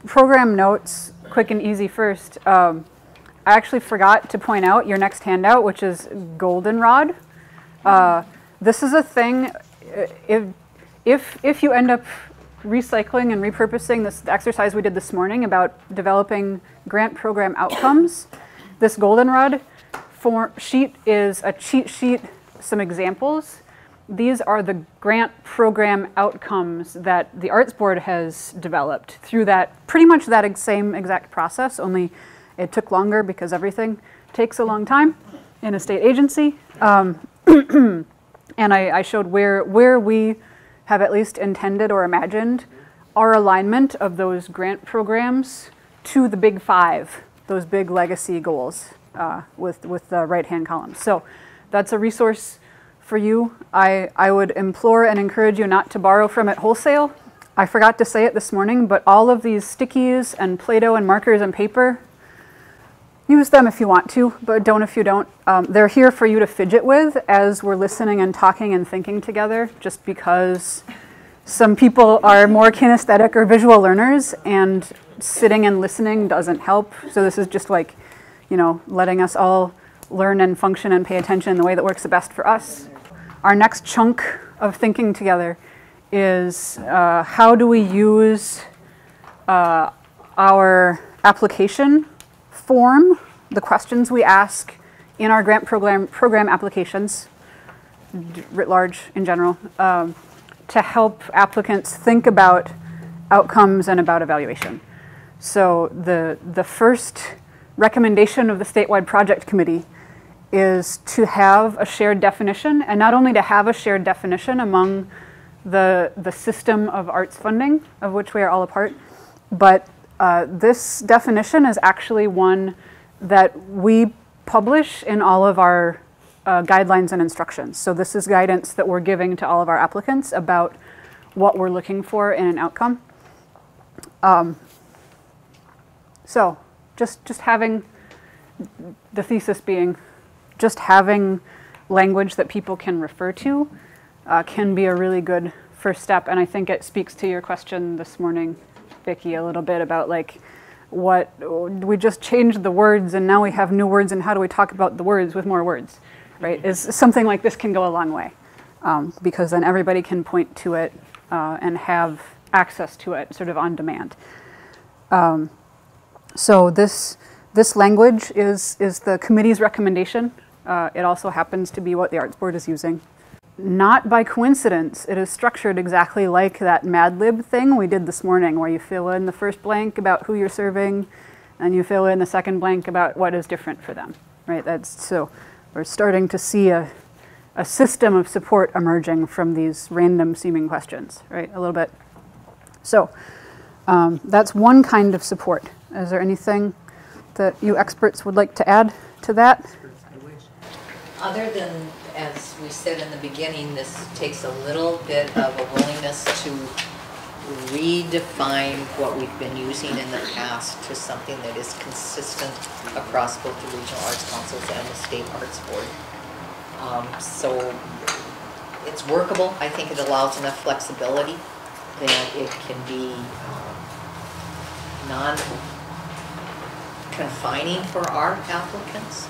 program notes, quick and easy first. I actually forgot to point out your next handout, which is goldenrod. This is a thing, if you end up recycling and repurposing this exercise we did this morning about developing grant program outcomes, this goldenrod sheet is a cheat sheet, some examples. These are the grant program outcomes that the Arts Board has developed through that, pretty much that same exact process, only it took longer because everything takes a long time in a state agency. And I showed where we have at least intended or imagined our alignment of those grant programs to the big five, those big legacy goals with the right-hand column. So that's a resource for you. I would implore and encourage you not to borrow from it wholesale. I forgot to say it this morning, but all of these stickies and Play-Doh and markers and paper, use them if you want to, but don't if you don't. They're here for you to fidget with as we're listening and talking and thinking together, just because some people are more kinesthetic or visual learners and sitting and listening doesn't help. So this is just like, you know, letting us all learn and function and pay attention in the way that works the best for us. Our next chunk of thinking together is how do we use our application form, the questions we ask in our grant program applications, writ large in general, to help applicants think about outcomes and about evaluation. So the first recommendation of the statewide project committee is to have a shared definition, and not only to have a shared definition among the system of arts funding, of which we are all a part, but this definition is actually one that we publish in all of our guidelines and instructions. So this is guidance that we're giving to all of our applicants about what we're looking for in an outcome. So just having the thesis being just having language that people can refer to can be a really good first step. And I think it speaks to your question this morning, Vicki, a little bit about like what we just changed the words and now we have new words, and how do we talk about the words with more words, right? Is something like this can go a long way because then everybody can point to it and have access to it sort of on demand. So this language is the committee's recommendation. It also happens to be what the Arts Board is using. Not by coincidence, it is structured exactly like that Mad Lib thing we did this morning, where you fill in the first blank about who you're serving, and you fill in the second blank about what is different for them, right? So we're starting to see a system of support emerging from these random seeming questions, right? A little bit. So that's one kind of support. Is there anything that you experts would like to add to that? Other than, as we said in the beginning, this takes a little bit of a willingness to redefine what we've been using in the past to something that is consistent across both the regional arts councils and the state arts board. So it's workable. I think it allows enough flexibility that it can be non-confining for our applicants.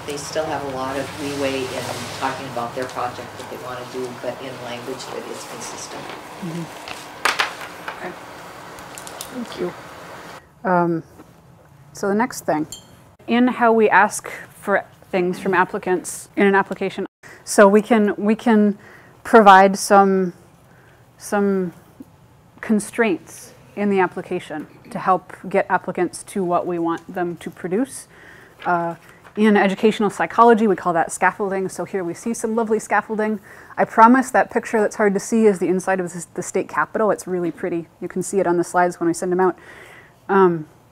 They still have a lot of leeway in talking about their project that they want to do, but in language that is consistent. Mm-hmm. Okay. Thank you. So the next thing, in how we ask for things from applicants in an application, so we can provide some constraints in the application to help get applicants to what we want them to produce. In educational psychology, we call that scaffolding. So here we see some lovely scaffolding. I promise that picture that's hard to see is the inside of the state capitol. It's really pretty. You can see it on the slides when we send them out.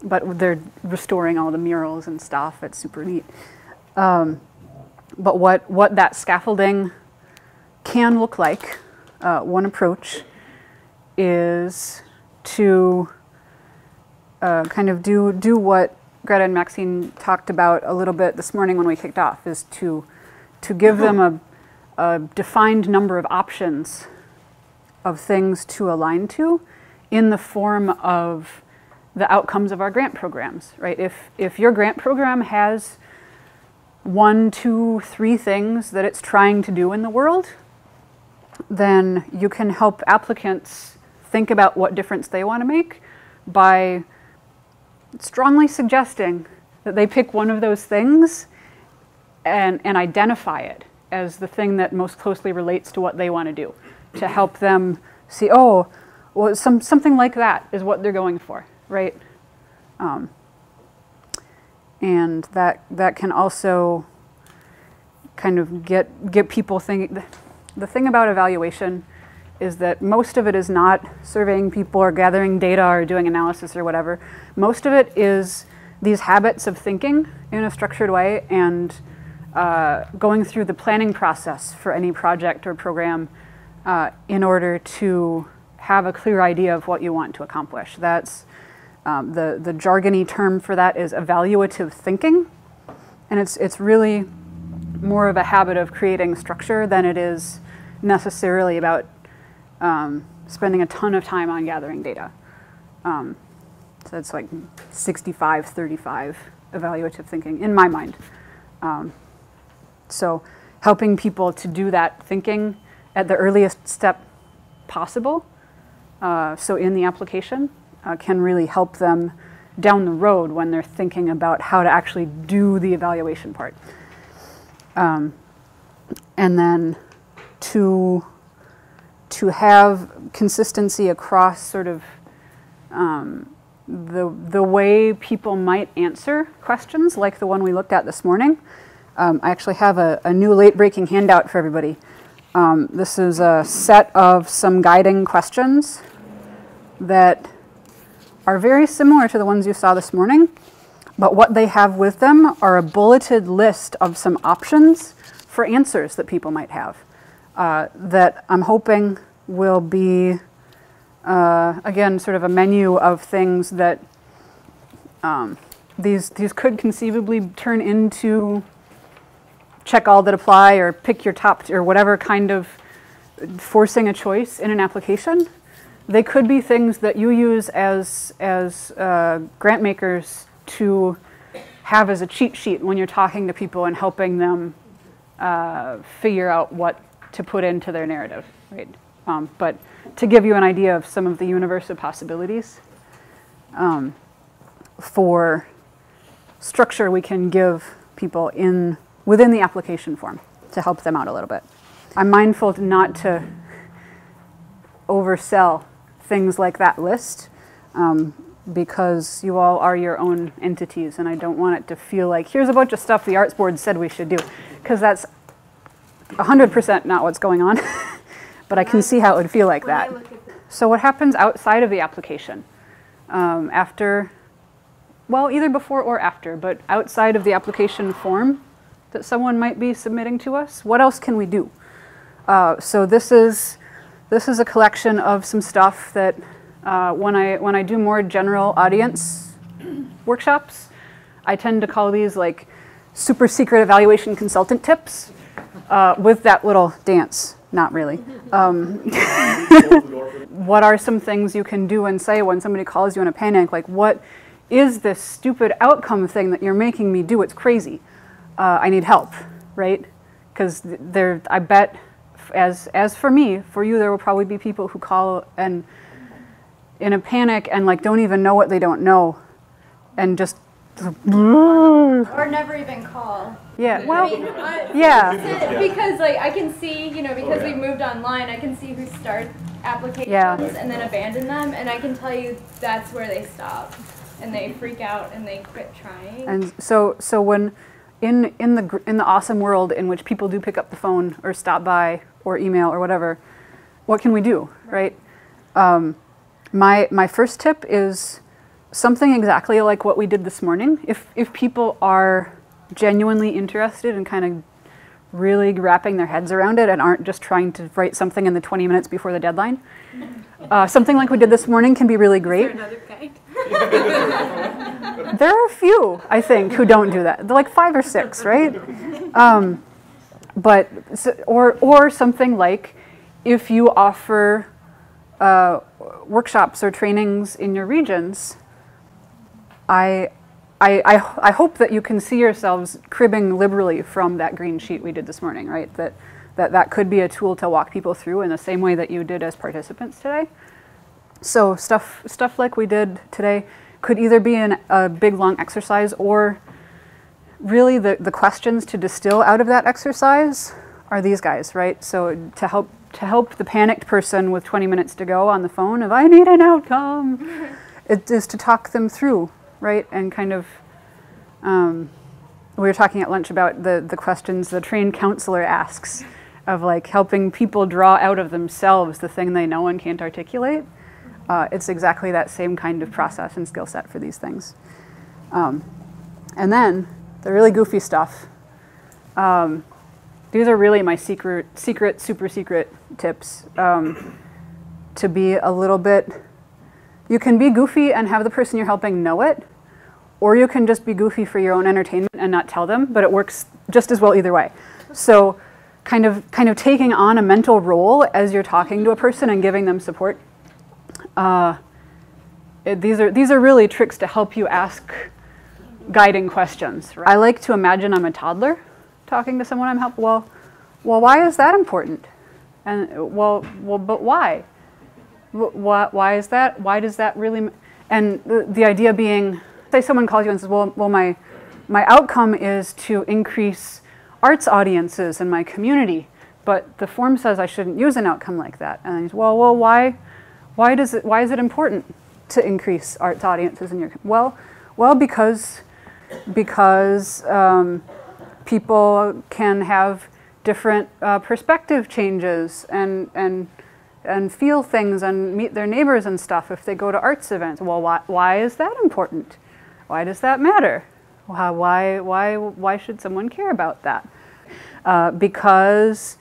But they're restoring all the murals and stuff. It's super neat. But what that scaffolding can look like, one approach is to kind of do what Greta and Maxine talked about a little bit this morning when we kicked off, is to give them a defined number of options of things to align to in the form of the outcomes of our grant programs, right? If your grant program has 1, 2, 3 things that it's trying to do in the world, then you can help applicants think about what difference they want to make by strongly suggesting that they pick one of those things and identify it as the thing that most closely relates to what they want to do, to help them see, oh, well, something like that is what they're going for, right? And that can also kind of get people thinking. The thing about evaluation is that most of it is not surveying people or gathering data or doing analysis or whatever. Most of it is these habits of thinking in a structured way and going through the planning process for any project or program in order to have a clear idea of what you want to accomplish. That's the jargony term for that is evaluative thinking, and it's really more of a habit of creating structure than it is necessarily about spending a ton of time on gathering data. So it's like 65-35 evaluative thinking in my mind. So helping people to do that thinking at the earliest step possible, so in the application, can really help them down the road when they're thinking about how to actually do the evaluation part. And then to have consistency across sort of the way people might answer questions like the one we looked at this morning. I actually have a new late-breaking handout for everybody. This is a set of some guiding questions that are very similar to the ones you saw this morning, but what they have with them are a bulleted list of some options for answers that people might have that I'm hoping will be, again, sort of a menu of things that these could conceivably turn into check all that apply or pick your top or whatever kind of forcing a choice in an application. They could be things that you use as grant makers to have as a cheat sheet when you're talking to people and helping them figure out what to put into their narrative, right? But to give you an idea of some of the universe of possibilities for structure we can give people within the application form to help them out a little bit. I'm mindful not to oversell things like that list because you all are your own entities and I don't want it to feel like here's a bunch of stuff the Arts Board said we should do, because that's 100% not what's going on. But I can see how it would feel like that. So what happens outside of the application? After, well, either before or after, but outside of the application form that someone might be submitting to us, what else can we do? So this is a collection of some stuff that when I do more general audience workshops, I tend to call these like super secret evaluation consultant tips with that little dance. Not really. What are some things you can do and say when somebody calls you in a panic? Like, what is this stupid outcome thing that you're making me do? It's crazy. I need help, right? Because I bet, as for me, for you, there will probably be people who call and in a panic and like don't even know what they don't know, and just or never even call. Yeah. Well. I mean, yeah. Because like I can see, because we moved online, I can see who start applications and then abandon them, and I can tell you that's where they stop, and they freak out and they quit trying. And so when in the awesome world in which people do pick up the phone or stop by or email or whatever, what can we do, right? My first tip is something exactly like what we did this morning. If people are genuinely interested in kind of really wrapping their heads around it and aren't just trying to write something in the 20 minutes before the deadline, something like we did this morning can be really great. Is there another guide? There are a few, I think, who don't do that. They're like 5 or 6, right? Or something like if you offer workshops or trainings in your regions, I hope that you can see yourselves cribbing liberally from that green sheet we did this morning, right? That could be a tool to walk people through in the same way that you did as participants today. So stuff like we did today could either be a big long exercise, or really the questions to distill out of that exercise are these guys, right? So to help the panicked person with 20 minutes to go on the phone of I need an outcome, it is to talk them through, right? And kind of, we were talking at lunch about the questions the trained counselor asks of like helping people draw out of themselves the thing they know and can't articulate. It's exactly that same kind of process and skill set for these things. And then the really goofy stuff. These are really my super secret tips. To be a little bit, you can be goofy and have the person you're helping know it, or you can just be goofy for your own entertainment and not tell them, but it works just as well either way. So kind of taking on a mental role as you're talking to a person and giving them support. These are really tricks to help you ask guiding questions. Right? I like to imagine I'm a toddler talking to someone I'm helping. Well, why is that important? And but why? Why is that? Why does that really? And the idea being, say someone calls you and says, well, my outcome is to increase arts audiences in my community, but the form says I shouldn't use an outcome like that. And then he's, well, why is it important to increase arts audiences in your well because people can have different perspective changes and feel things and meet their neighbors and stuff if they go to arts events. Well, why is that important? Why does that matter? Why should someone care about that? Because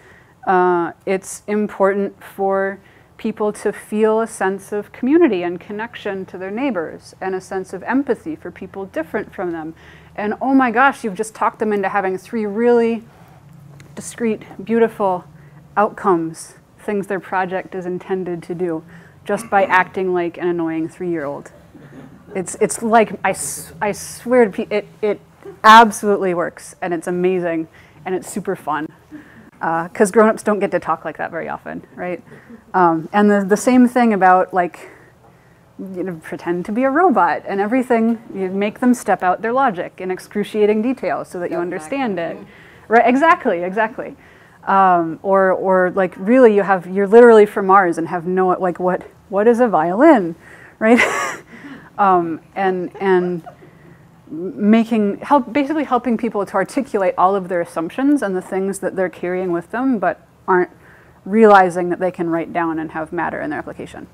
it's important for people to feel a sense of community and connection to their neighbors and a sense of empathy for people different from them. And oh my gosh, you've just talked them into having 3 really discrete, beautiful outcomes, things their project is intended to do, just by acting like an annoying 3-year-old. It's like, I swear to people, it absolutely works, and it's amazing, and it's super fun. Because grown-ups don't get to talk like that very often, right? And the same thing about, like, pretend to be a robot and everything. You make them step out their logic in excruciating detail so that you understand it. Right? Exactly. Or like really, you're literally from Mars and have no like what is a violin, right? And basically helping people to articulate all of their assumptions and the things that they're carrying with them, but aren't realizing that they can write down and have matter in their application.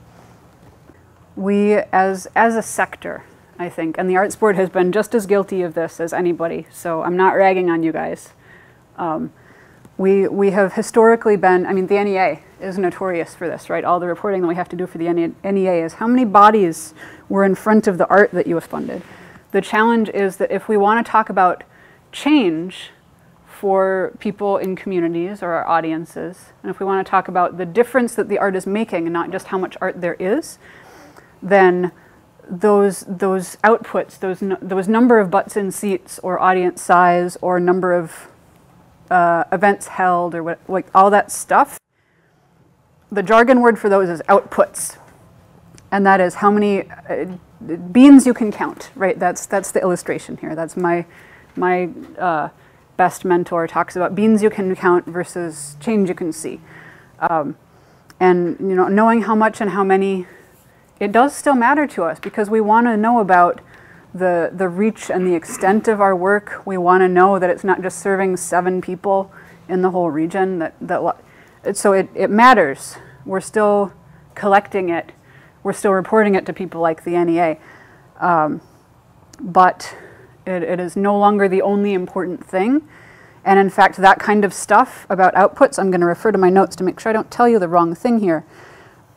We, as a sector, I think, and the Arts Board has been just as guilty of this as anybody, so I'm not ragging on you guys. We have historically been, I mean, the NEA is notorious for this, right? All the reporting that we have to do for the NEA is how many bodies were in front of the art that you have funded. The challenge is that if we want to talk about change for people in communities or our audiences, and if we want to talk about the difference that the art is making and not just how much art there is, then those outputs, those number of butts in seats or audience size or number of events held or what, like all that stuff, the jargon word for those is outputs. And that is how many beans you can count, right? That's the illustration here. That's my best mentor talks about beans you can count versus change you can see. And knowing how much and how many, it does still matter to us because we want to know about the reach and the extent of our work. We want to know that it's not just serving 7 people in the whole region. So it matters. We're still collecting it. We're still reporting it to people like the NEA. But it is no longer the only important thing. And in fact, that kind of stuff about outputs, I'm going to refer to my notes to make sure I don't tell you the wrong thing here.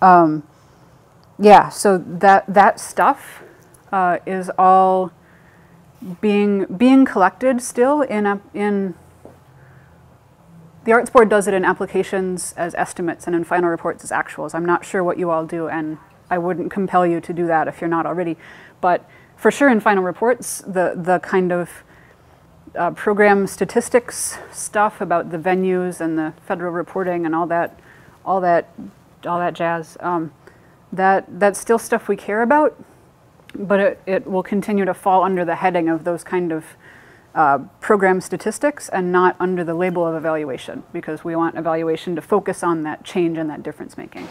Yeah, so that stuff is all being collected still in the Arts Board does it in applications as estimates and in final reports as actuals. I'm not sure what you all do, and I wouldn't compel you to do that if you're not already. But for sure in final reports, the kind of program statistics stuff about the venues and the federal reporting and all that jazz. That's still stuff we care about, but it will continue to fall under the heading of those kind of program statistics and not under the label of evaluation, because we want evaluation to focus on that change and that difference making.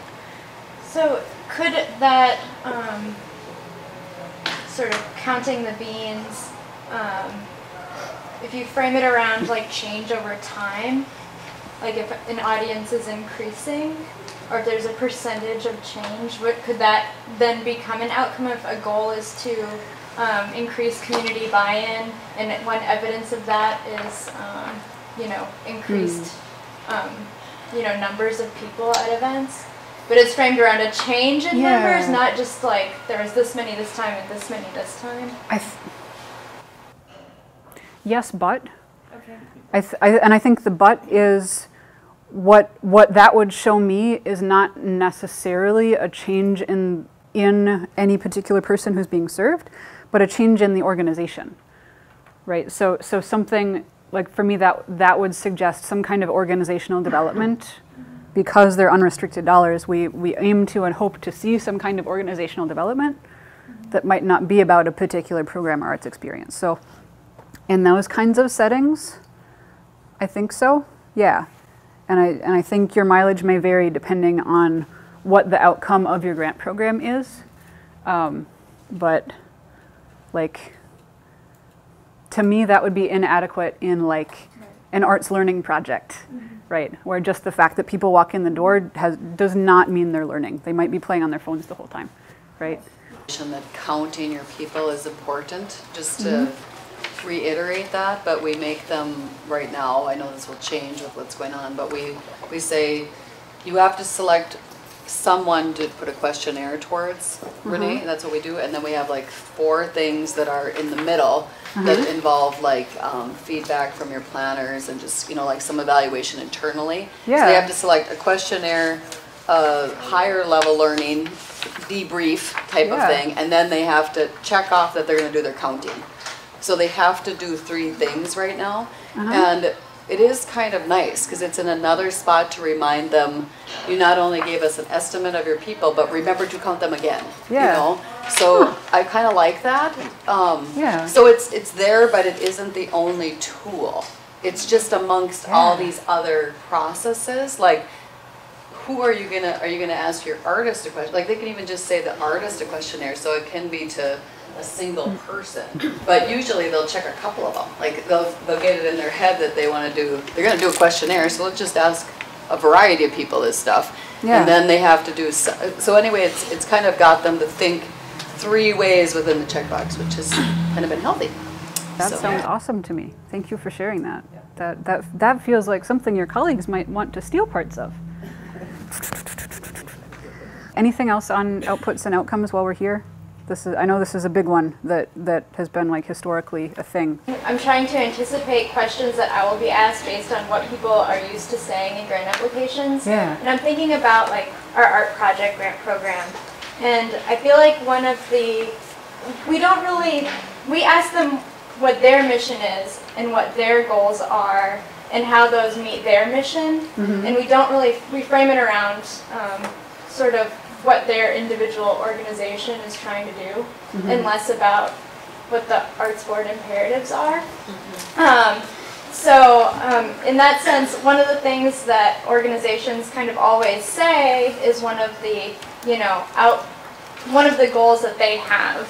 So could that sort of counting the beans, if you frame it around like change over time, like if an audience is increasing, or if there's a percentage of change, could that then become an outcome if a goal is to increase community buy-in, and one evidence of that is, increased, numbers of people at events? But it's framed around a change in numbers, not just like there was this many this time and this many this time. Yes, but. Okay. I think the but is what that would show me is not necessarily a change in any particular person who's being served, but a change in the organization, right? So something like, for me, that would suggest some kind of organizational development. Because they're unrestricted dollars, we aim to and hope to see some kind of organizational development that might not be about a particular program or arts experience. So in those kinds of settings, I think so, yeah. And I think your mileage may vary depending on what the outcome of your grant program is. But like, to me, that would be inadequate in like an arts learning project. Right, where just the fact that people walk in the door does not mean they're learning. They might be playing on their phones the whole time, right? That counting your people is important, just to reiterate that, but we make them right now, I know this will change with what's going on, but we say you have to select someone to put a questionnaire towards, Renae, that's what we do, and then we have like 4 things that are in the middle that involve like feedback from your planners and just, like some evaluation internally. Yeah. So they have to select a questionnaire, higher level learning, debrief type of thing, and then they have to check off that they're going to do their counting. So they have to do 3 things right now, and it is kind of nice because it's in another spot to remind them, you not only gave us an estimate of your people, but remember to count them again. Yeah. So I kind of like that. So it's there, but it isn't the only tool. It's just amongst all these other processes. Like, who are you gonna ask your artist a question? Like, they can even just say the artist a questionnaire, so it can be to a single person, but usually they'll check a couple of them. Like they'll get it in their head that they're going to do a questionnaire, so let's just ask a variety of people this stuff. And then they have to do, so anyway, it's kind of got them to think 3 ways within the checkbox, which has kind of been healthy. That sounds awesome to me. Thank you for sharing that. That feels like something your colleagues might want to steal parts of. Anything else on outputs and outcomes while we're here? I know this is a big one that has been like historically a thing. I'm trying to anticipate questions that I will be asked based on what people are used to saying in grant applications. Yeah. And I'm thinking about like our art project grant program. And I feel like one of the, we ask them what their mission is and what their goals are and how those meet their mission. And we frame it around sort of what their individual organization is trying to do, and less about what the Arts Board imperatives are. In that sense, one of the things that organizations kind of always say is one of the goals that they have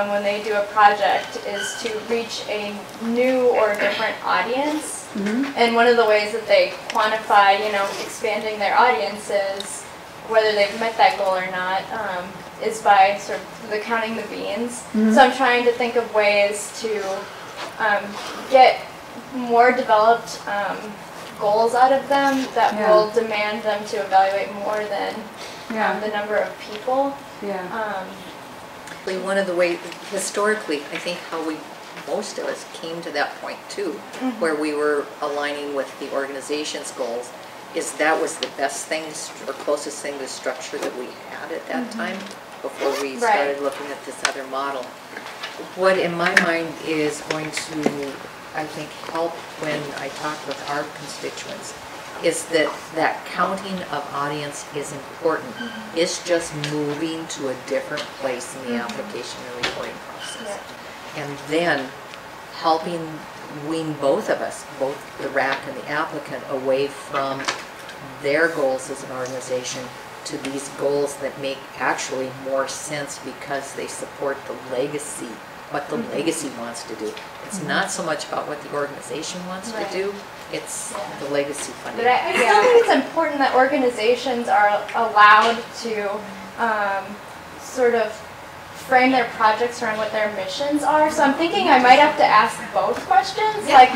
when they do a project is to reach a new or different audience. And one of the ways that they quantify, expanding their audiences, whether they've met that goal or not, is by sort of the counting the beans. So I'm trying to think of ways to get more developed goals out of them that will demand them to evaluate more than the number of people. One of the ways, historically, I think how most of us came to that point too, where we were aligning with the organization's goals, is that was the best thing or closest thing to structure that we had at that time before we started looking at this other model. what in my mind is going to, I think, help when I talk with our constituents is that counting of audience is important. It's just moving to a different place in the application and reporting process. And then helping wean both of us, both the RAC and the applicant, away from their goals as an organization to these goals that make actually more sense because they support the legacy, what the legacy wants to do. It's not so much about what the organization wants to do, it's the legacy funding. But I still think it's important that organizations are allowed to sort of frame their projects around what their missions are. So I'm thinking I might have to ask both questions, like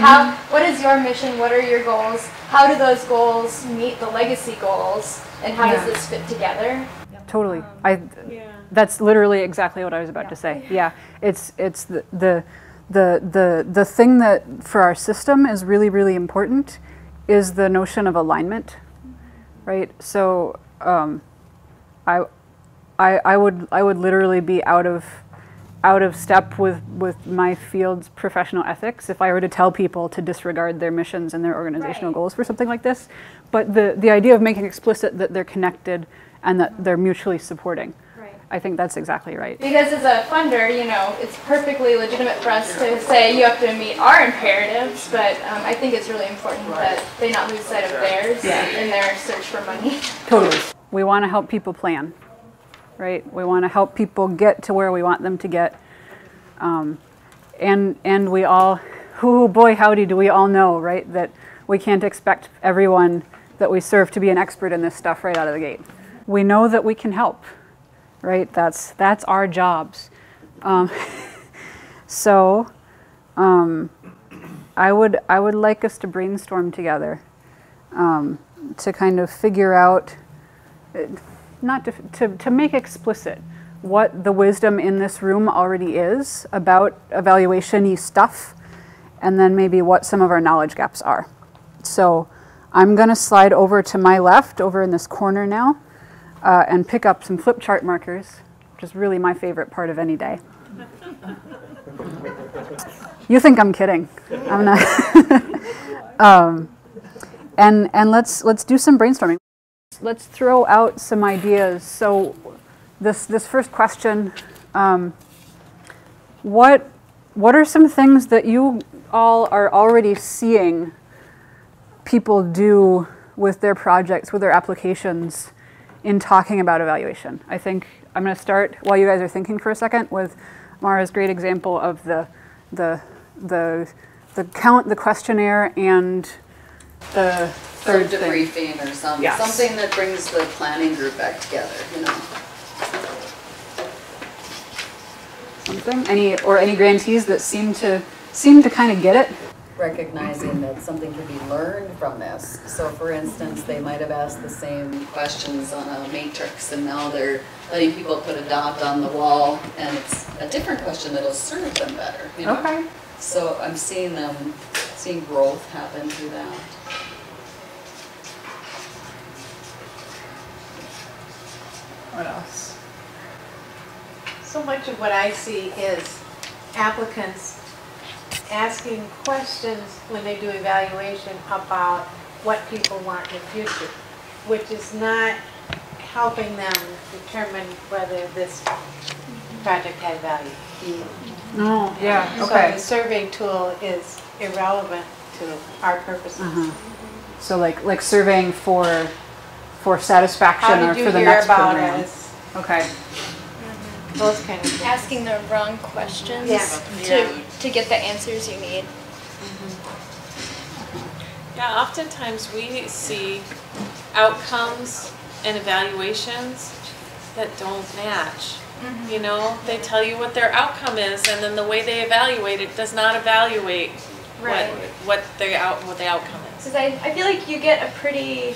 what is your mission, what are your goals, how do those goals meet the legacy goals, and how does this fit together? Totally. That's literally exactly what I was about to say. Yeah, it's the thing that for our system is really, really important is the notion of alignment, right? So I would literally be out of step with my field's professional ethics if I were to tell people to disregard their missions and their organizational goals for something like this. But the idea of making explicit that they're connected and that they're mutually supporting. I think that's exactly right. Because as a funder, you know, it's perfectly legitimate for us to say you have to meet our imperatives, but I think it's really important that they not lose sight of theirs in their search for money. Totally. We want to help people plan, right? We want to help people get to where we want them to get. And we all, boy howdy, do we all know, right, that we can't expect everyone that we serve to be an expert in this stuff right out of the gate. We know that we can help. Right, that's our jobs. So I would like us to brainstorm together to kind of figure out, not to make explicit what the wisdom in this room already is about evaluation-y stuff, and then maybe what some of our knowledge gaps are. So I'm going to slide over to my left, over in this corner now. And pick up some flip chart markers, which is really my favorite part of any day. You think I'm kidding? I'm not. And let's do some brainstorming. Let's throw out some ideas. So this first question, what are some things that you all are already seeing people do with their projects, with their applications, in talking about evaluation? I think I'm going to start, while you guys are thinking for a second, with Mara's great example of the count, the questionnaire, and the third debriefing or something. Yes. Something that brings the planning group back together, you know. Something? Any grantees that seem to kind of get it? Recognizing that something can be learned from this. So for instance, they might have asked the same questions on a matrix and now they're letting people put a dot on the wall and it's a different question that'll serve them better. You know? Okay. So I'm seeing growth happen through that. What else? So much of what I see is applicants asking questions when they do evaluation about what people want in the future, which is not helping them determine whether this project has value. Oh, yeah, okay. So the survey tool is irrelevant to our purposes. So like surveying for satisfaction or for the next program. How did you hear about us? Okay. Those kind of things. Asking the wrong questions to get the answers you need. Yeah, oftentimes we see outcomes and evaluations that don't match. You know, they tell you what their outcome is, and then the way they evaluate it does not evaluate what the outcome is. Because I feel like you get a pretty,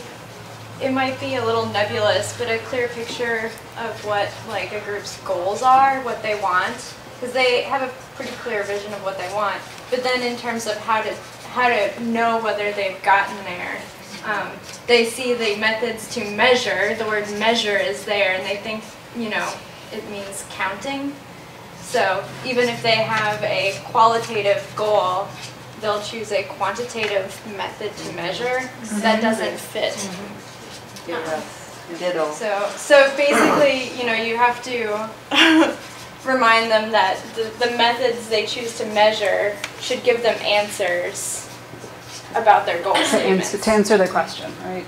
it might be a little nebulous, but a clear picture of what like a group's goals are, what they want, because they have a pretty clear vision of what they want. But then in terms of how to know whether they've gotten there, they see the methods to measure. The word measure is there, and they think, you know, it means counting. So even if they have a qualitative goal, they'll choose a quantitative method to measure that doesn't fit. Ditto. So basically, you know, you have to remind them that the methods they choose to measure should give them answers about their goal statements. To answer the question, right?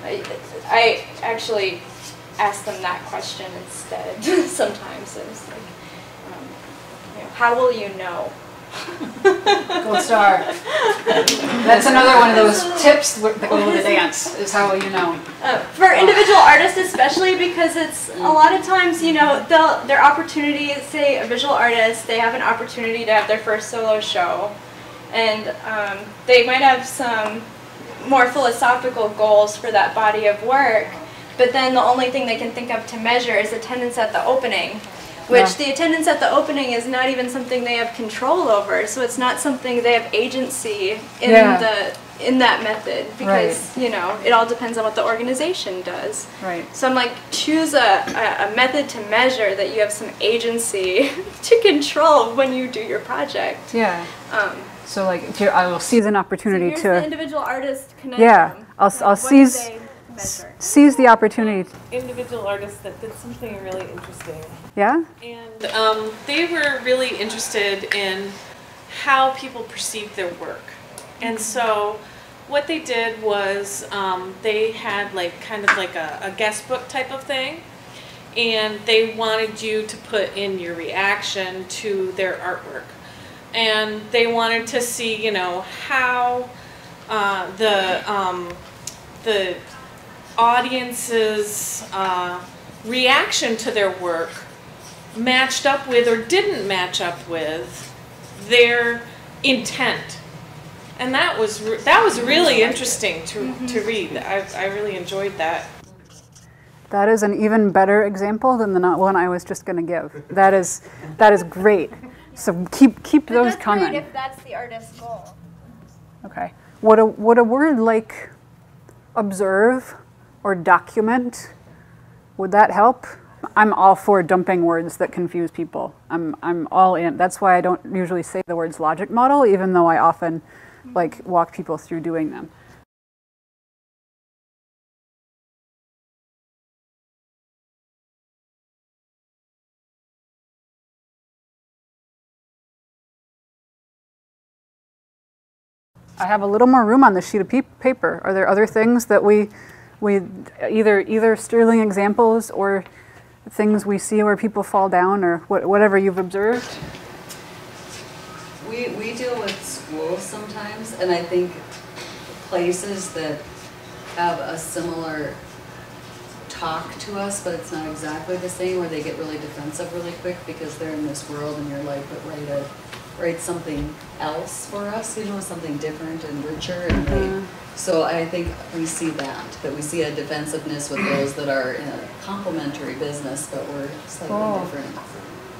I actually ask them that question instead sometimes. It's like, you know, how will you know? Gold star. That's another one of those tips that go with the dance, is how will you know. For individual artists especially, because it's a lot of times, you know, their opportunity, say a visual artist, they have an opportunity to have their first solo show, and they might have some more philosophical goals for that body of work, but then the only thing they can think of to measure is attendance at the opening. Which the attendance at the opening is not even something they have control over, so it's not something they have agency in that method, because you know, it all depends on what the organization does. Right. So I'm like, choose a method to measure that you have some agency to control when you do your project. Yeah. So like, I will seize an opportunity so to. The individual artist connection. Yeah, I'll seize the opportunity. Individual artists that did something really interesting. Yeah? And they were really interested in how people perceived their work. And so what they did was they had like kind of like a guest book type of thing. And they wanted you to put in your reaction to their artwork. And they wanted to see, you know, how the audience's reaction to their work matched up with or didn't match up with their intent, and that was really interesting to read. I really enjoyed that. That is an even better example than the one I was just going to give. That is great. So keep those coming. Great if that's the artist's goal. Okay. Would a word like observe or document, would that help? I'm all for dumping words that confuse people. I'm all in. That's why I don't usually say the words logic model, even though I often like walk people through doing them. I have a little more room on this sheet of paper. Are there other things that we either sterling examples or things we see where people fall down, or whatever you've observed? We deal with schools sometimes, and I think places that have a similar talk to us, but it's not exactly the same, where they get really defensive really quick because they're in this world, and you're like, but write something else for us, you know, something different and richer. And so I think we see that we see a defensiveness with those that are in a complementary business, but we're slightly different.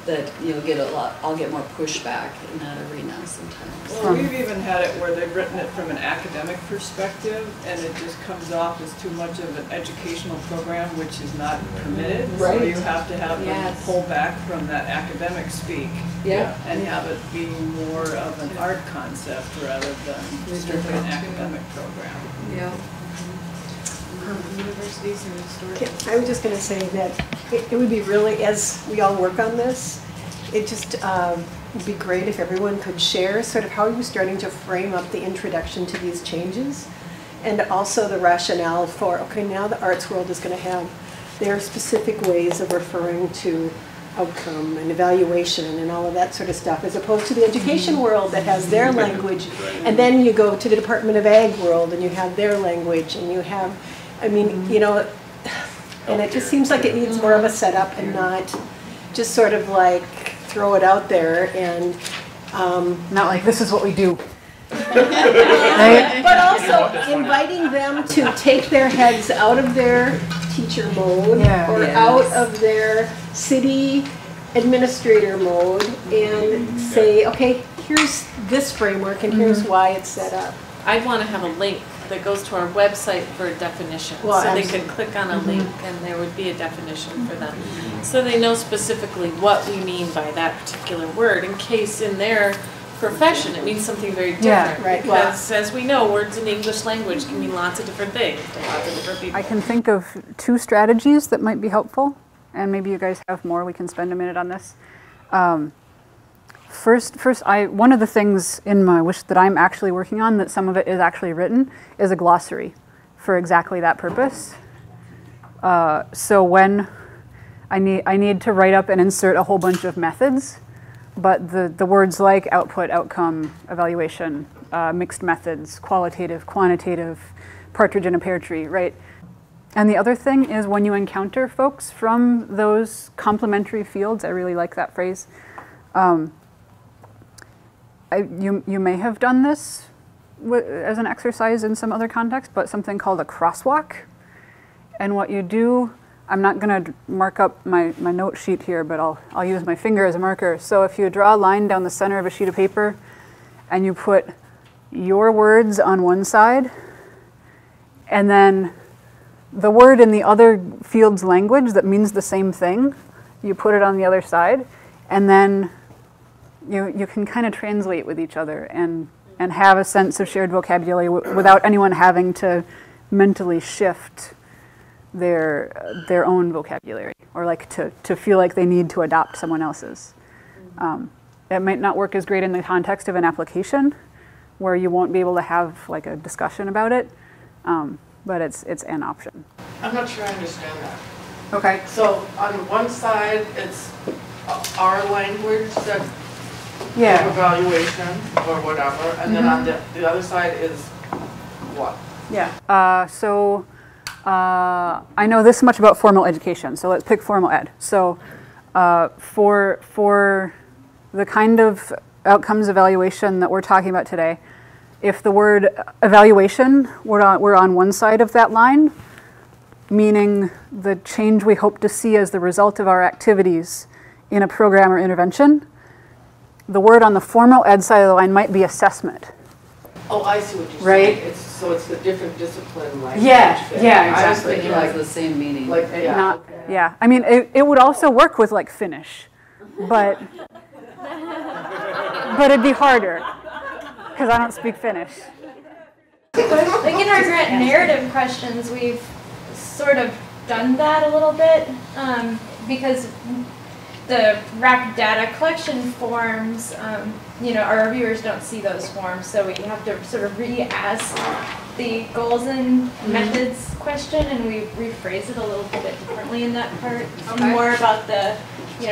That you'll get I'll get more pushback in that arena sometimes. Well, we've even had it where they've written it from an academic perspective, and it just comes off as too much of an educational program, which is not permitted. Right. So you have to have them pull back from that academic speak, and have it be more of an art concept rather than strictly an academic program. Yeah. Universities and historians. I was just going to say that it would be really, as we all work on this, it just would be great if everyone could share sort of how you're starting to frame up the introduction to these changes, and also the rationale for, okay, now the arts world is going to have their specific ways of referring to outcome and evaluation and all of that sort of stuff, as opposed to the education world that has their language, and then you go to the Department of Ag world and you have their language, and you have, I mean, you know, and it just seems like it needs more of a setup and not just sort of like throw it out there and not like this is what we do. But also inviting them to take their heads out of their teacher mode or out of their city administrator mode and say, okay, here's this framework and here's why it's set up. I'd want to have a link that goes to our website for a definition. Well, so they could click on a link and there would be a definition for them. So they know specifically what we mean by that particular word in case in their profession it means something very different. Yeah, right. Because as we know, words in English language can mean lots of different things to lots of different people. I can think of 2 strategies that might be helpful, and maybe you guys have more. We can spend a minute on this. First, one of the things in my wish that I'm actually working on, that some of it is actually written, is a glossary for exactly that purpose. So when I need to write up and insert a whole bunch of methods, but the words like output, outcome, evaluation, mixed methods, qualitative, quantitative, partridge in a pear tree, right? And the other thing is when you encounter folks from those complementary fields, I really like that phrase. You may have done this as an exercise in some other context, but something called a crosswalk. And what you do, I'm not going to mark up my note sheet here, but I'll use my finger as a marker. So if you draw a line down the center of a sheet of paper and you put your words on one side, and then the word in the other field's language that means the same thing, you put it on the other side, and then you can kind of translate with each other and have a sense of shared vocabulary without anyone having to mentally shift their own vocabulary, or like to feel like they need to adopt someone else's. It might not work as great in the context of an application where you won't be able to have like a discussion about it, but it's an option. I'm not sure I understand that. Okay. So on one side, it's our language that Yeah. evaluation or whatever, and then on the other side is what? Yeah. I know this much about formal education, so let's pick formal ed. So for the kind of outcomes evaluation that we're talking about today, if the word evaluation were on one side of that line, meaning the change we hope to see as the result of our activities in a program or intervention, the word on the formal ed side of the line might be assessment. Oh, I see what you're Right? saying. So it's the different discipline language. Yeah, that- yeah, I was exactly. thinking It has like, the same meaning. yeah. Not, yeah. I mean, it would also work with like Finnish, but it'd be harder because I don't speak Finnish. Like in our grant narrative questions, we've sort of done that a little bit because the RAC data collection forms, our reviewers don't see those forms, so we have to sort of re-ask the goals and methods question, and we rephrase it a little bit differently in that part. Okay. More about the,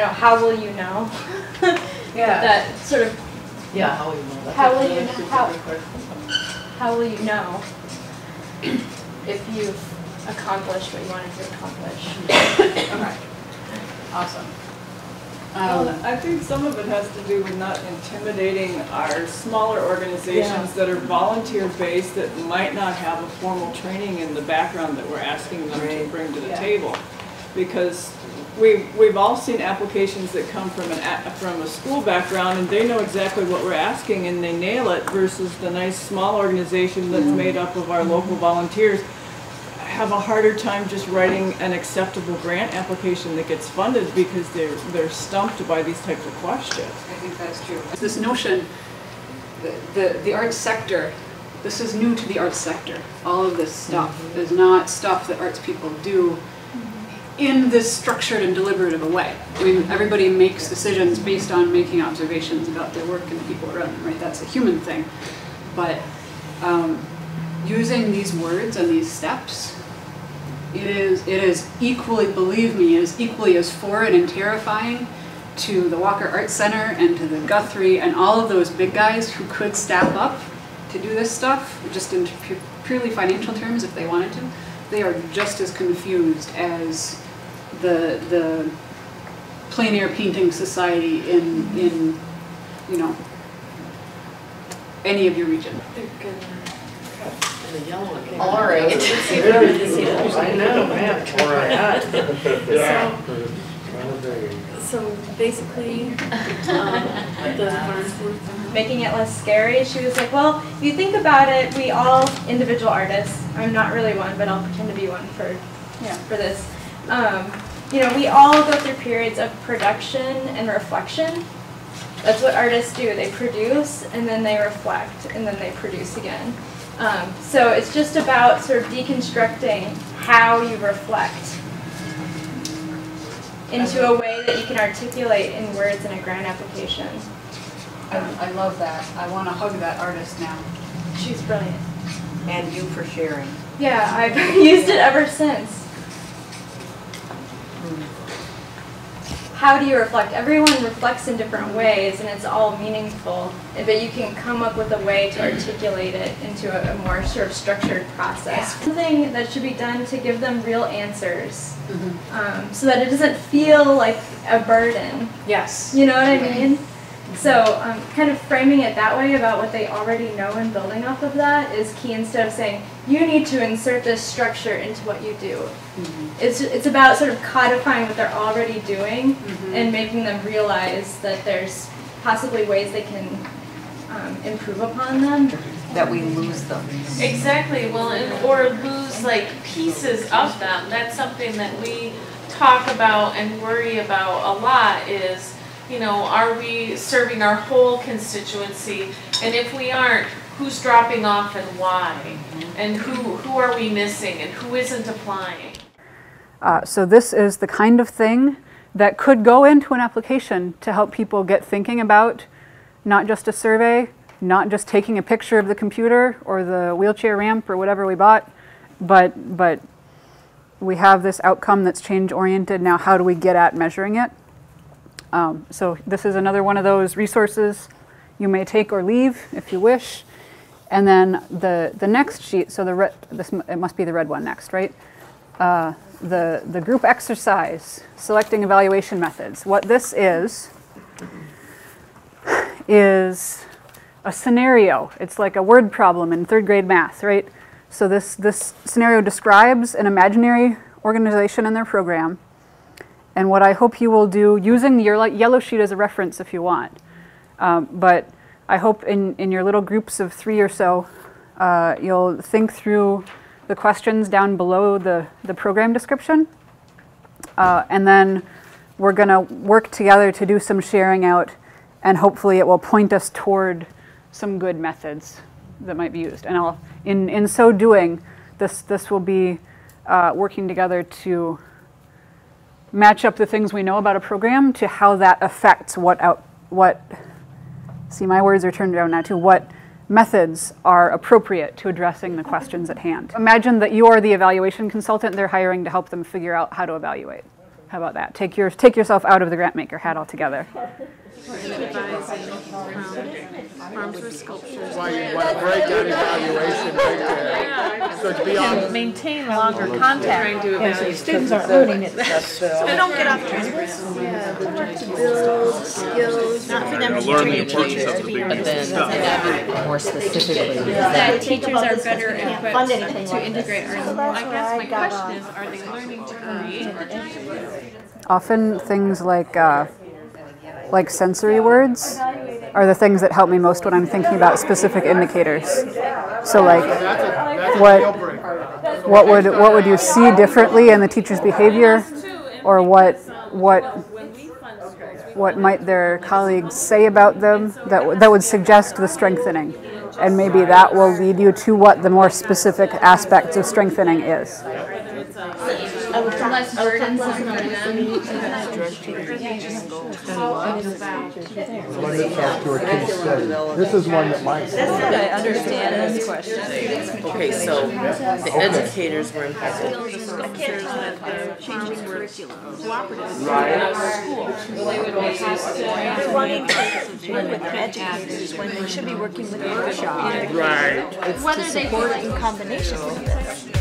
how will you know? Yeah. That sort of, Yeah, how will you know that? How will you That's know? a How- good question. how will you know if you've accomplished what you wanted to accomplish? Okay. Awesome. Well, I think some of it has to do with not intimidating our smaller organizations that are volunteer-based that might not have a formal training in the background that we're asking them to bring to the table. Because we've all seen applications that come from a school background and they know exactly what we're asking and they nail it, versus the nice small organization that's made up of our local volunteers have a harder time just writing an acceptable grant application that gets funded because they're stumped by these types of questions. I think that's true. This notion, the arts sector, this is new to the arts sector. All of this stuff is not stuff that arts people do in this structured and deliberative a way. I mean, everybody makes decisions based on making observations about their work and the people around them, right? That's a human thing. But using these words and these steps, it is equally, believe me, it is equally as foreign and terrifying to the Walker Arts Center and to the Guthrie and all of those big guys who could staff up to do this stuff, just in purely financial terms if they wanted to. They are just as confused as the plein air painting society in any of your region. The yellow one came All out. right. I know, man. Yeah. So basically, making it less scary, she was like, well, if you think about it, we all, individual artists, I'm not really one, but I'll pretend to be one for this. You know, we all go through periods of production and reflection. That's what artists do. They produce, and then they reflect, and then they produce again. So it's just about sort of deconstructing how you reflect into a way that you can articulate in words in a grant application. I love that. I want to hug that artist now. She's brilliant. And you for sharing. Yeah, I've used it ever since. How do you reflect? Everyone reflects in different ways, and it's all meaningful. But you can come up with a way to articulate it into a more sort of structured process. Something that should be done to give them real answers, so that it doesn't feel like a burden. Yes. You know what I mean? So kind of framing it that way about what they already know and building off of that is key, instead of saying, you need to insert this structure into what you do. It's about sort of codifying what they're already doing and making them realize that there's possibly ways they can improve upon them. That we lose them. exactly, well, or lose like pieces of them. That's something that we talk about and worry about a lot is, you know, are we serving our whole constituency? And if we aren't, who's dropping off and why? And who are we missing and who isn't applying? So this is the kind of thing that could go into an application to help people get thinking about not just a survey, not just taking a picture of the computer or the wheelchair ramp or whatever we bought, but we have this outcome that's change oriented. Now how do we get at measuring it? So this is another one of those resources you may take or leave if you wish. And then the next sheet, so it must be the red one next, right? The group exercise, selecting evaluation methods. What this is a scenario. It's like a word problem in 3rd grade math, right? So this scenario describes an imaginary organization and their program. And what I hope you will do, using your yellow sheet as a reference if you want, but I hope in your little groups of 3 or so, you'll think through the questions down below the program description. And then we're going to work together to do some sharing out, and hopefully it will point us toward some good methods that might be used. And in so doing, this will be working together to match up the things we know about a program to how that affects see, my words are turned around now, to what methods are appropriate to addressing the questions at hand. Imagine that you are the evaluation consultant they're hiring to help them figure out how to evaluate. How about that? Take yourself out of the grant maker hat altogether. Farms for sculptures. Why you want to break down evaluation right there. So to be honest, Maintain longer contact. Students aren't learning it. So they don't get off track. To build skills. Not for them to learn the train importance teachers of to the be big But then stuff. more specifically, That teachers are better fund equipped anything to like integrate this. our I guess my question is, are they learning to create? Often things like sensory words are the things that help me most when I'm thinking about specific indicators. So like what would you see differently in the teacher's behavior, or what might their colleagues say about them that would suggest the strengthening, and maybe that will lead you to what the more specific aspects of strengthening is. less burdensome for them. Let me talk to a case study. This is one that might. I understand this question. Okay, so the educators were impacted. Changing curriculum. They're wanting to work with their educators when they should be working with the workshop. Right. It's to support in combination with this.